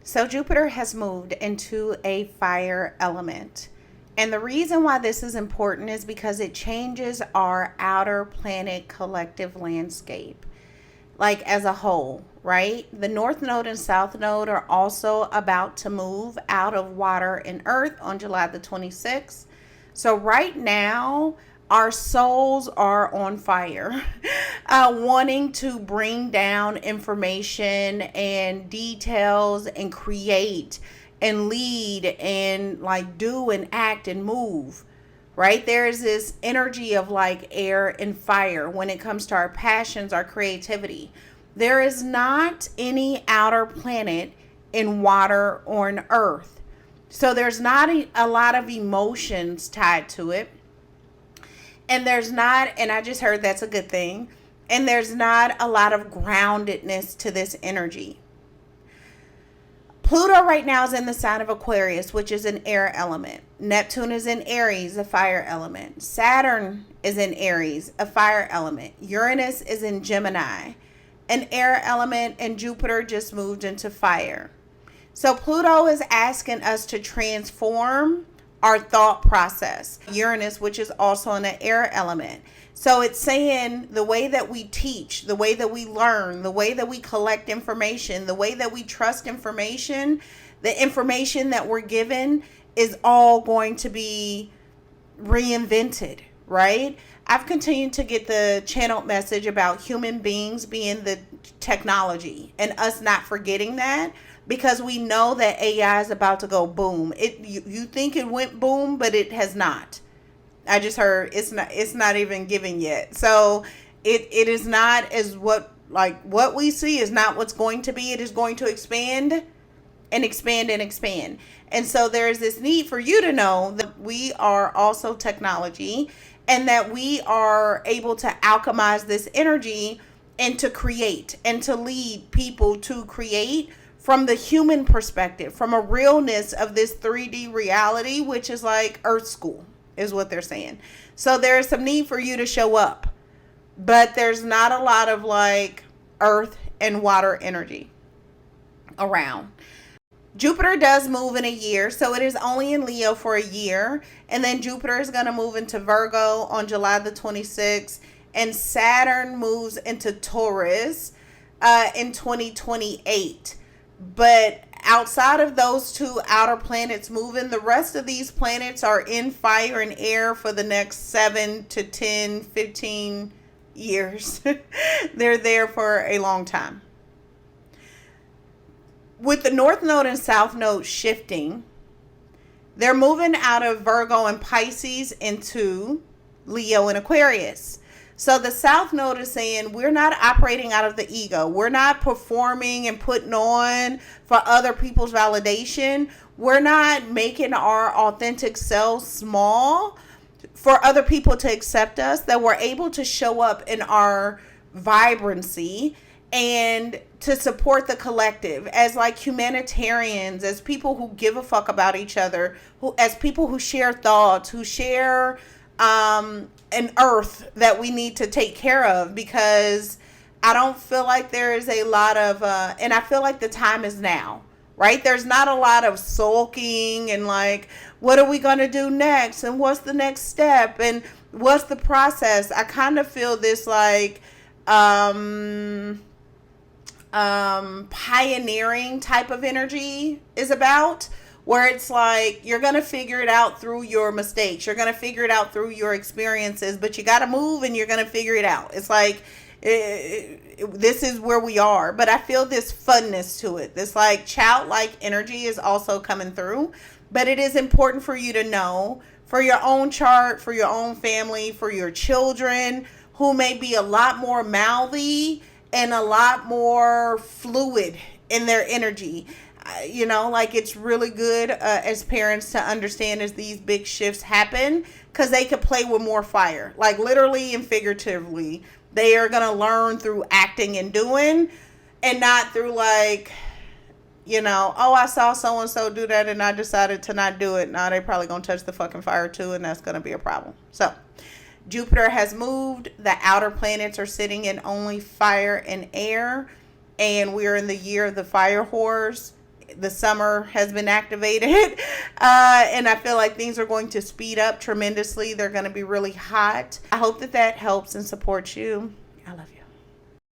So Jupiter has moved into a fire element. And the reason why this is important is because it changes our outer planet collective landscape, like as a whole, right? The North Node and South Node are also about to move out of water and earth on July the 26th. So right now, our souls are on fire, wanting to bring down information and details and create and lead and like do and act and move. Right? There's this energy of like air and fire when it comes to our passions, our creativity. There is not any outer planet in water or in earth. So there's not a lot of emotions tied to it. And there's not, and I just heard that's a good thing, and there's not a lot of groundedness to this energy. Pluto right now is in the sign of Aquarius, which is an air element. Neptune is in Aries, a fire element. Saturn is in Aries, a fire element. Uranus is in Gemini, an air element, and Jupiter just moved into fire. So Pluto is asking us to transform our thought process. Uranus, which is also an air element. So it's saying the way that we teach, the way that we learn, the way that we collect information, the way that we trust information, the information that we're given is all going to be reinvented, right? I've continued to get the channeled message about human beings being the technology and us not forgetting that, because we know that AI is about to go boom. You think it went boom, but it has not. I just heard it's not even given yet. So it is not as what we see is not what's going to be. It is going to expand and expand and expand. And so there's this need for you to know that we are also technology and that we are able to alchemize this energy and to create and to lead people to create from the human perspective, from a realness of this 3D reality, which is like Earth School, is what they're saying. So there's some need for you to show up, but there's not a lot of like earth and water energy around. Jupiter does move in a year, so it is only in Leo for a year, and then Jupiter is going to move into Virgo on July the 26th, and Saturn moves into Taurus in 2028. But outside of those two outer planets moving, the rest of these planets are in fire and air for the next 7 to 10, 15 years. They're there for a long time. With the North Node and South Node shifting, they're moving out of Virgo and Pisces into Leo and Aquarius. So the South Node is saying we're not operating out of the ego. We're not performing and putting on for other people's validation. We're not making our authentic selves small for other people to accept us, that we're able to show up in our vibrancy and to support the collective as like humanitarians, as people who give a fuck about each other, as people who share thoughts, who share an earth that we need to take care of, because I don't feel like there is a lot of and I feel like the time is now, right? There's not a lot of sulking and like, what are we going to do next, and what's the next step, and what's the process. I kind of feel this like pioneering type of energy is about, where it's like you're going to figure it out through your mistakes. You're going to figure it out through your experiences, but you got to move and you're going to figure it out. It's like, this is where we are. But I feel this funness to it. This like childlike energy is also coming through. But it is important for you to know, for your own chart, for your own family, for your children, who may be a lot more mouthy and a lot more fluid in their energy. You know, like it's really good as parents to understand as these big shifts happen, because they could play with more fire, like literally and figuratively. They are going to learn through acting and doing, and not through like, you know, oh, I saw so-and-so do that and I decided to not do it. Now they probably going to touch the fucking fire too, and that's going to be a problem. So Jupiter has moved. The outer planets are sitting in only fire and air, and we're in the year of the fire horse. the summer has been activated. And I feel like things are going to speed up tremendously. They're going to be really hot. I hope that helps and supports you. I love you.